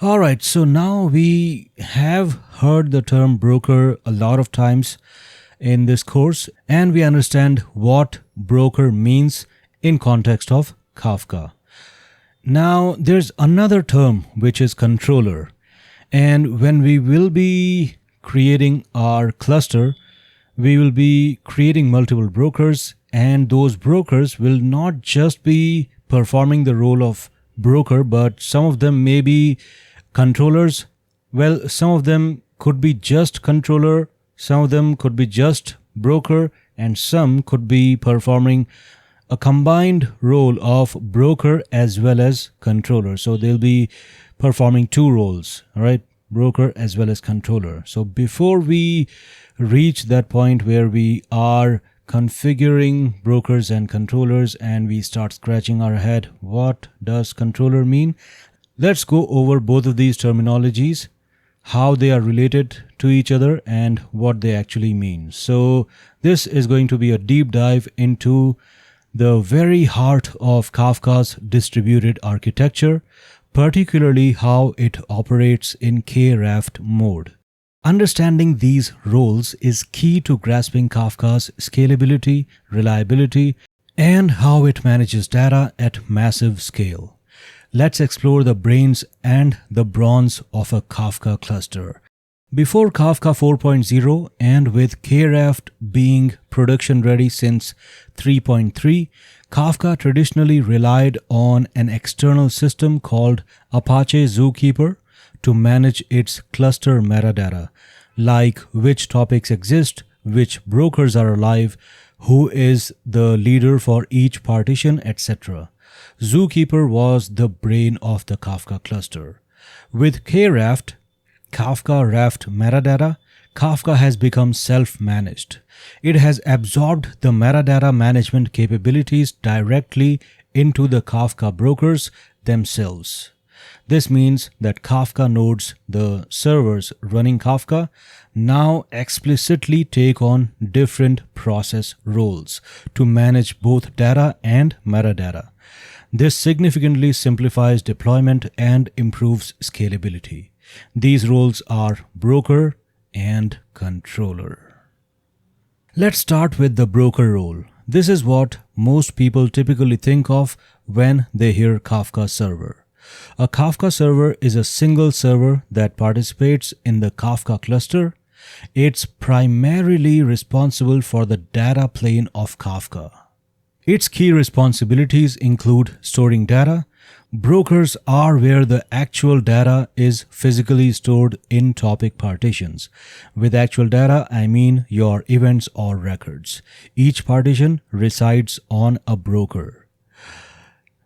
Alright, so now we have heard the term broker a lot of times in this course, and we understand what broker means in context of Kafka. Now there's another term which is controller, and when we will be creating our cluster, we will be creating multiple brokers, and those brokers will not just be performing the role of broker, but some of them may be controllers. Well, some of them could be just controller, some of them could be just broker, and some could be performing a combined role of broker as well as controller. So they'll be performing two roles, all right? Broker as well as controller. So before we reach that point where we are configuring brokers and controllers and we start scratching our head, what does controller mean? Let's go over both of these terminologies, how they are related to each other and what they actually mean. So this is going to be a deep dive into the very heart of Kafka's distributed architecture, particularly how it operates in KRaft mode. Understanding these roles is key to grasping Kafka's scalability, reliability, and how it manages data at massive scale. Let's explore the brains and the bronze of a Kafka cluster. Before Kafka 4.0 and with KRaft being production ready since 3.3, Kafka traditionally relied on an external system called Apache Zookeeper to manage its cluster metadata, like which topics exist, which brokers are alive, who is the leader for each partition, etc. Zookeeper was the brain of the Kafka cluster. With KRaft, Kafka Raft metadata, Kafka has become self-managed. It has absorbed the metadata management capabilities directly into the Kafka brokers themselves. This means that Kafka nodes, the servers running Kafka, now explicitly take on different process roles to manage both data and metadata. This significantly simplifies deployment and improves scalability. These roles are broker and controller. Let's start with the broker role. This is what most people typically think of when they hear Kafka server. A Kafka server is a single server that participates in the Kafka cluster. It's primarily responsible for the data plane of Kafka. Its key responsibilities include storing data. Brokers are where the actual data is physically stored in topic partitions. With actual data, I mean your events or records. Each partition resides on a broker.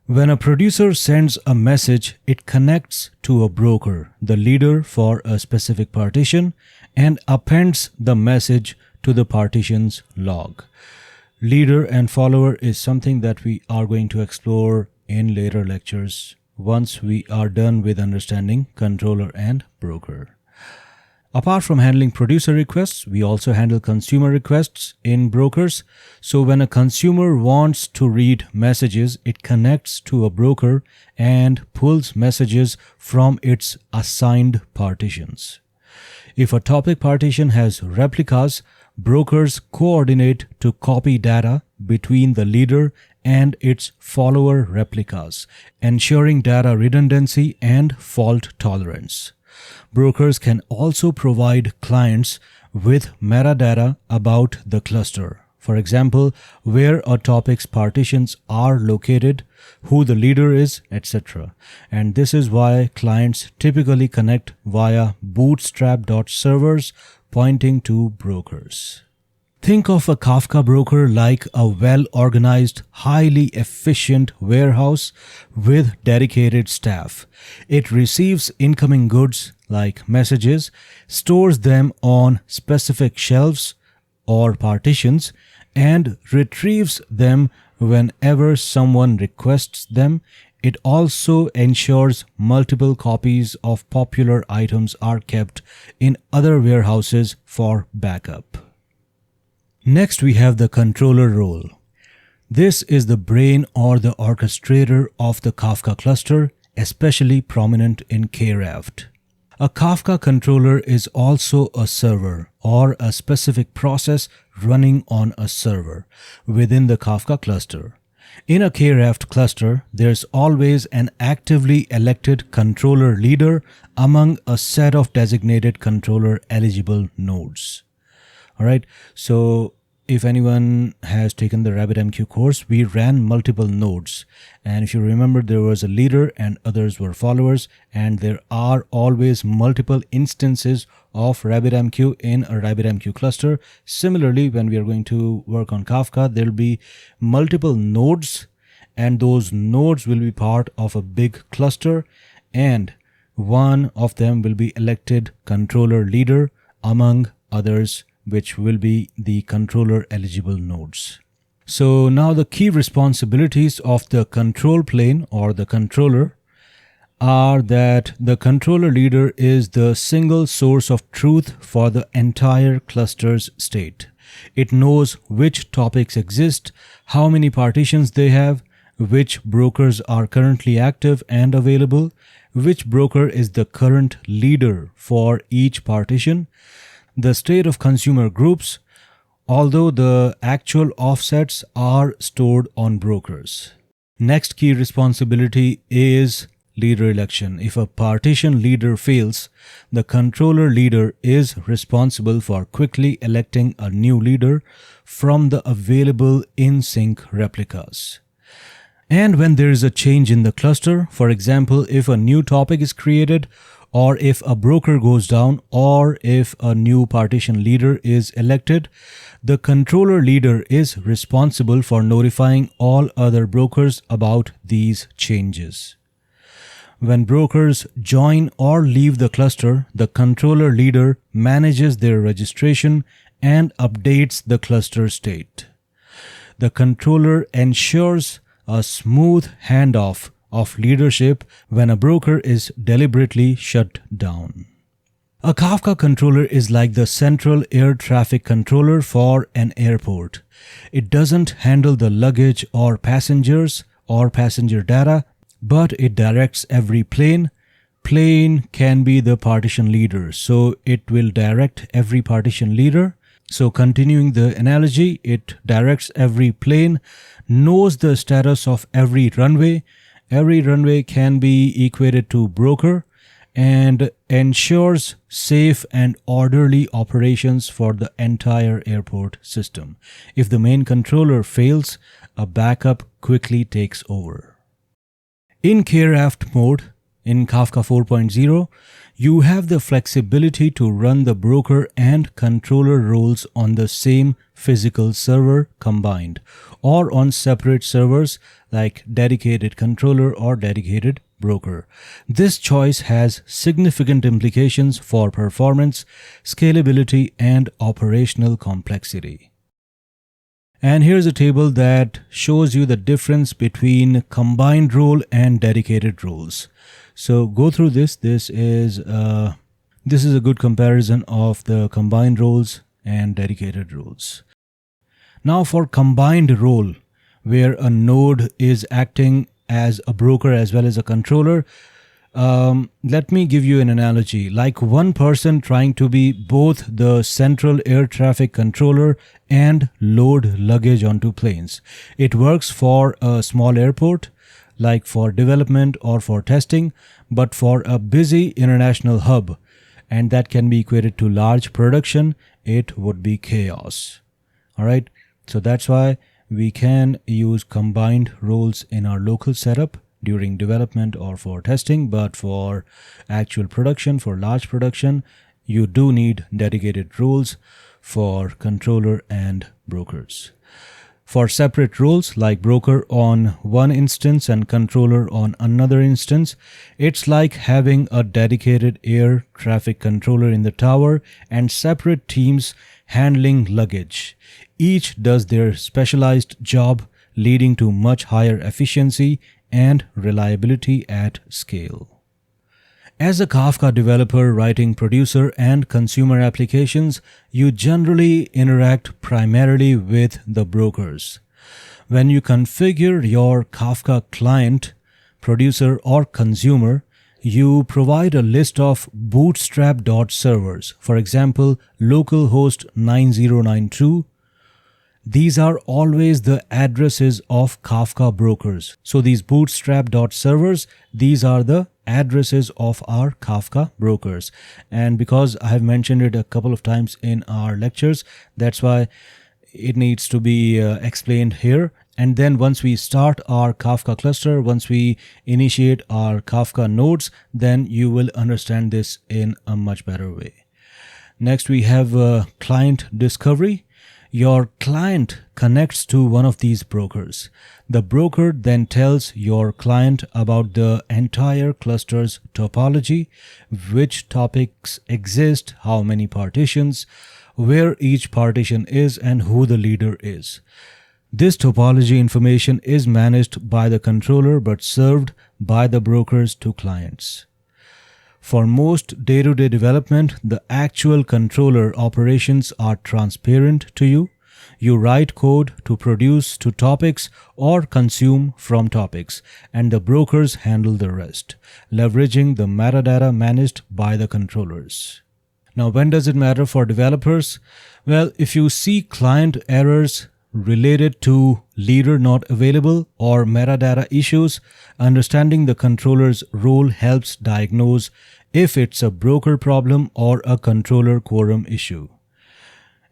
When a producer sends a message, it connects to a broker, the leader for a specific partition, and appends the message to the partition's log. Leader and follower is something that we are going to explore in later lectures once we are done with understanding controller and broker. Apart from handling producer requests, we also handle consumer requests in brokers. So when a consumer wants to read messages, it connects to a broker and pulls messages from its assigned partitions. If a topic partition has replicas, brokers coordinate to copy data between the leader and its follower replicas, ensuring data redundancy and fault tolerance. Brokers can also provide clients with metadata about the cluster. For example, where a topic's partitions are located, who the leader is, etc. And this is why clients typically connect via bootstrap.servers pointing to brokers. Think of a Kafka broker like a well-organized, highly efficient warehouse with dedicated staff. It receives incoming goods like messages, stores them on specific shelves or partitions, and retrieves them whenever someone requests them. It also ensures multiple copies of popular items are kept in other warehouses for backup. Next, we have the controller role. This is the brain or the orchestrator of the Kafka cluster, especially prominent in KRaft. A Kafka controller is also a server or a specific process running on a server within the Kafka cluster. In a KRaft cluster, there's always an actively elected controller leader among a set of designated controller eligible nodes. All right, so if anyone has taken the RabbitMQ course, we ran multiple nodes. And if you remember, there was a leader and others were followers. And there are always multiple instances of RabbitMQ in a RabbitMQ cluster. Similarly, when we are going to work on Kafka, there will be multiple nodes. And those nodes will be part of a big cluster. And one of them will be elected controller leader among others, which will be the controller eligible nodes. So now the key responsibilities of the control plane or the controller are that the controller leader is the single source of truth for the entire cluster's state. It knows which topics exist, how many partitions they have, which brokers are currently active and available, which broker is the current leader for each partition, the state of consumer groups, although the actual offsets are stored on brokers. Next key responsibility is leader election. If a partition leader fails, the controller leader is responsible for quickly electing a new leader from the available in-sync replicas. And when there is a change in the cluster, for example, if a new topic is created, or if a broker goes down, or if a new partition leader is elected, the controller leader is responsible for notifying all other brokers about these changes. When brokers join or leave the cluster, the controller leader manages their registration and updates the cluster state. The controller ensures a smooth handoff of leadership when a broker is deliberately shut down. A Kafka controller is like the central air traffic controller for an airport. It doesn't handle the luggage or passengers or passenger data, but it directs every plane. Plane can be the partition leader, so it will direct every partition leader. So continuing the analogy, it directs every plane, knows the status of every runway. Every runway can be equated to broker and ensures safe and orderly operations for the entire airport system. If the main controller fails, a backup quickly takes over. In KRaft mode, in Kafka 4.0, you have the flexibility to run the broker and controller roles on the same physical server combined, or on separate servers like dedicated controller or dedicated broker. This choice has significant implications for performance, scalability, and operational complexity. And here's a table that shows you the difference between combined role and dedicated roles. So go through this. This is a good comparison of the combined roles and dedicated roles. Now for combined role, where a node is acting as a broker as well as a controller, let me give you an analogy. Like one person trying to be both the central air traffic controller and load luggage onto planes. It works for a small airport, like for development or for testing, but for a busy international hub, and that can be equated to large production, it would be chaos. All right, so that's why we can use combined roles in our local setup during development or for testing, but for actual production, for large production, you do need dedicated roles for controller and brokers. For separate roles like broker on one instance and controller on another instance, it's like having a dedicated air traffic controller in the tower and separate teams handling luggage. Each does their specialized job, leading to much higher efficiency and reliability at scale. As a Kafka developer writing producer and consumer applications, you generally interact primarily with the brokers. When you configure your Kafka client, producer, or consumer, you provide a list of bootstrap.servers, for example, localhost 9092. These are always the addresses of Kafka brokers. So these bootstrap.servers, these are the addresses of our Kafka brokers. And because I have mentioned it a couple of times in our lectures, that's why it needs to be explained here. And then once we start our Kafka cluster, once we initiate our Kafka nodes, then you will understand this in a much better way. Next, we have client discovery. Your client connects to one of these brokers. The broker then tells your client about the entire cluster's topology, which topics exist, how many partitions, where each partition is, and who the leader is. This topology information is managed by the controller but served by the brokers to clients. For most day-to-day development, the actual controller operations are transparent to you. You write code to produce to topics or consume from topics, and the brokers handle the rest, leveraging the metadata managed by the controllers. Now, when does it matter for developers? Well, if you see client errors related to leader not available or metadata issues, understanding the controller's role helps diagnose if it's a broker problem or a controller quorum issue.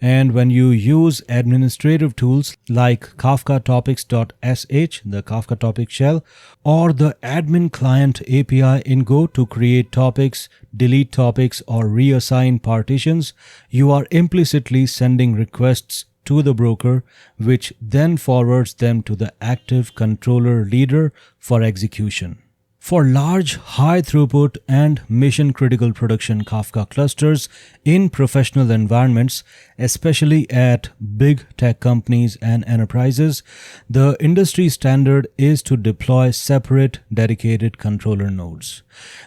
And when you use administrative tools like Kafka topics.sh, the Kafka topic shell, or the admin client API in Go to create topics, delete topics, or reassign partitions, you are implicitly sending requests to the broker, which then forwards them to the active controller leader for execution. For large, high throughput and mission critical production Kafka clusters in professional environments, especially at big tech companies and enterprises, the industry standard is to deploy separate dedicated controller nodes.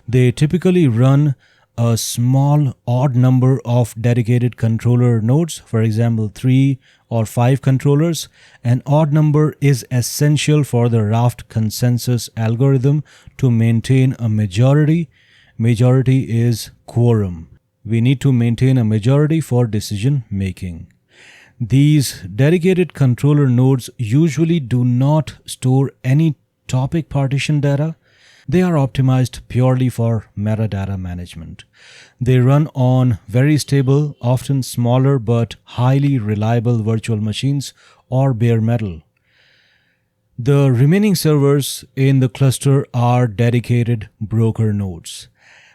They typically run a small odd number of dedicated controller nodes, for example 3 or 5 controllers. An odd number is essential for the Raft consensus algorithm to maintain a majority. Majority is quorum. We need to maintain a majority for decision making. These dedicated controller nodes usually do not store any topic partition data. They are optimized purely for metadata management. They run on very stable, often smaller but highly reliable virtual machines or bare metal. The remaining servers in the cluster are dedicated broker nodes,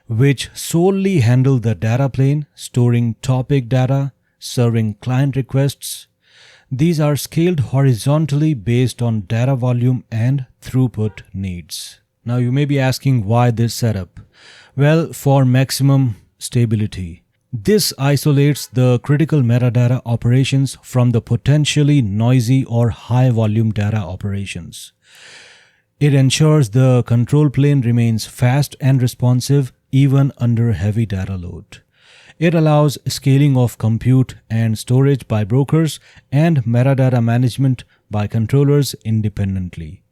which solely handle the data plane, storing topic data, serving client requests. These are scaled horizontally based on data volume and throughput needs. Now you may be asking why this setup? Well, for maximum stability. This isolates the critical metadata operations from the potentially noisy or high volume data operations. It ensures the control plane remains fast and responsive even under heavy data load. It allows scaling of compute and storage by brokers and metadata management by controllers independently.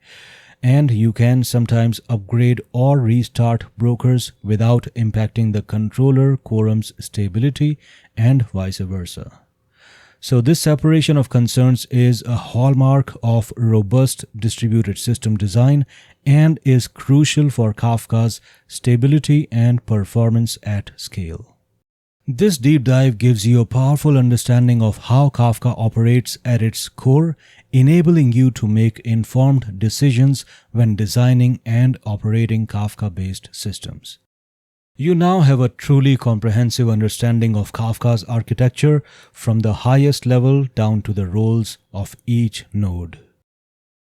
And you can sometimes upgrade or restart brokers without impacting the controller quorum's stability and vice versa. So this separation of concerns is a hallmark of robust distributed system design and is crucial for Kafka's stability and performance at scale. This deep dive gives you a powerful understanding of how Kafka operates at its core, enabling you to make informed decisions when designing and operating Kafka-based systems. You now have a truly comprehensive understanding of Kafka's architecture from the highest level down to the roles of each node.